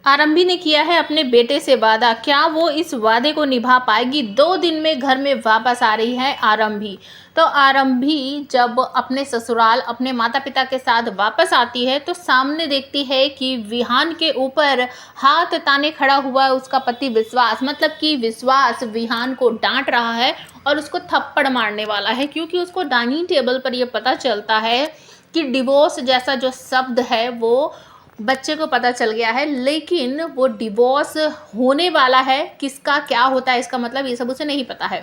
आरंभी ने किया है अपने बेटे से वादा, क्या वो इस वादे को निभा पाएगी। 2 दिन में घर में वापस आ रही है आरंभी। तो आरंभी जब अपने ससुराल अपने माता पिता के साथ वापस आती है तो सामने देखती है कि विहान के ऊपर हाथ ताने खड़ा हुआ है उसका पति विश्वास। मतलब कि विश्वास विहान को डांट रहा है और उसको थप्पड़ मारने वाला है, क्योंकि उसको डाइनिंग टेबल पर यह पता चलता है कि डिवोर्स जैसा जो शब्द है वो बच्चे को पता चल गया है। लेकिन वो डिवोर्स होने वाला है, किसका क्या होता है इसका मतलब ये सब उसे नहीं पता है,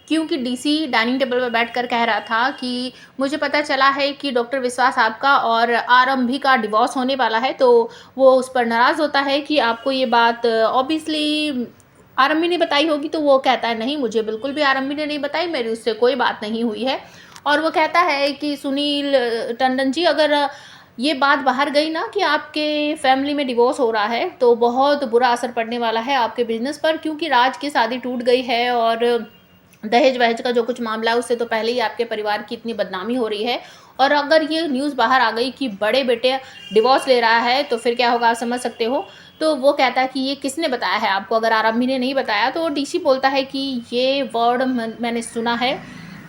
क्योंकि डीसी डाइनिंग टेबल पर बैठकर कह रहा था कि मुझे पता चला है कि डॉक्टर विश्वास आपका और आरंभी का डिवोर्स होने वाला है। तो वो उस पर नाराज़ होता है कि आपको ये बात ऑब्वियसली आरंभी ने बताई होगी। तो वो कहता है नहीं, मुझे बिल्कुल भी आरंभी ने नहीं बताई, मेरी उससे कोई बात नहीं हुई है। और वो कहता है कि सुनील टंडन जी, अगर ये बात बाहर गई ना कि आपके फैमिली में डिवोर्स हो रहा है तो बहुत बुरा असर पड़ने वाला है आपके बिजनेस पर, क्योंकि राज की शादी टूट गई है और दहेज वहेज का जो कुछ मामला है उससे तो पहले ही आपके परिवार की इतनी बदनामी हो रही है। और अगर ये न्यूज़ बाहर आ गई कि बड़े बेटे डिवोर्स ले रहा है तो फिर क्या होगा, आप समझ सकते हो। तो वो कहता है कि ये किसने बताया है आपको, अगर आरंभी ने नहीं बताया। तो डीसी बोलता है कि ये वर्ड मैंने सुना है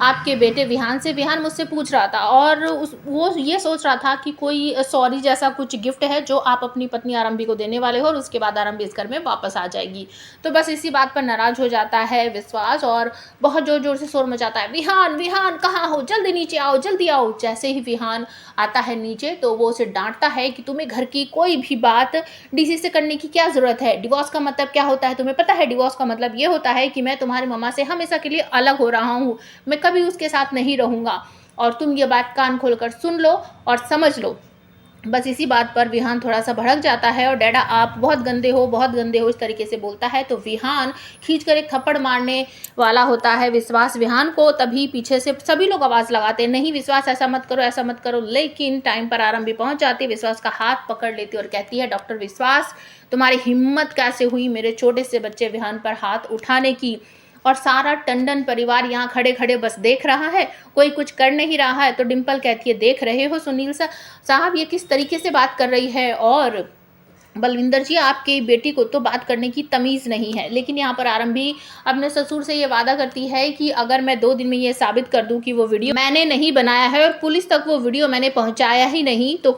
आपके बेटे विहान से। विहान मुझसे पूछ रहा था और वो ये सोच रहा था कि कोई सॉरी जैसा कुछ गिफ्ट है जो आप अपनी पत्नी आरंभी को देने वाले हो और उसके बाद आरंभी इस घर में वापस आ जाएगी। तो बस इसी बात पर नाराज हो जाता है विश्वास और बहुत ज़ोर ज़ोर से शोर मचाता है, विहान विहान कहाँ हो, जल्दी नीचे आओ, जल्दी आओ। जैसे ही विहान आता है नीचे तो वो उसे डांटता है कि तुम्हें घर की कोई भी बात डीसी से करने की क्या ज़रूरत है। डिवोर्स का मतलब क्या होता है तुम्हें पता है? डिवोर्स का मतलब ये होता है कि मैं तुम्हारी मम्मा से हमेशा के लिए अलग हो रहा हूँ, मैं कभी उसके साथ नहीं रहूँगा। और तुम ये बात कान खोलकर सुन लो और समझ लो। बस इसी बात पर विहान थोड़ा-सा भड़क जाता है और डैडा आप बहुत गंदे हो, इस तरीके से बोलता है। तो विहान खींचकर एक थप्पड़ मारने वाला होता है विश्वास विहान को। तभी पीछे से सभी लोग आवाज़ लगाते हैं, नहीं विश्वास ऐसा मत करो, ऐसा मत करो। लेकिन टाइम पर आरंभी पहुँच जाती है, विश्वास का हाथ पकड़ लेती है और कहती है, डॉक्टर विश्वास तुम्हारी हिम्मत कैसे हुई मेरे छोटे से बच्चे विहान पर हाथ उठाने की। और सारा टंडन परिवार यहाँ खड़े-खड़े बस देख रहा है, कोई कुछ कर नहीं रहा है। तो डिम्पल कहती है, देख रहे हो सुनील साहब ये किस तरीके से बात कर रही है, और बलविंदर जी आपकी बेटी को तो बात करने की तमीज़ नहीं है। लेकिन यहाँ पर आरंभी अपने ससुर से ये वादा करती है कि अगर मैं 2 दिन में ये साबित कर दूँ कि वो वीडियो मैंने नहीं बनाया है और पुलिस तक वो वीडियो मैंने पहुँचाया ही नहीं, तो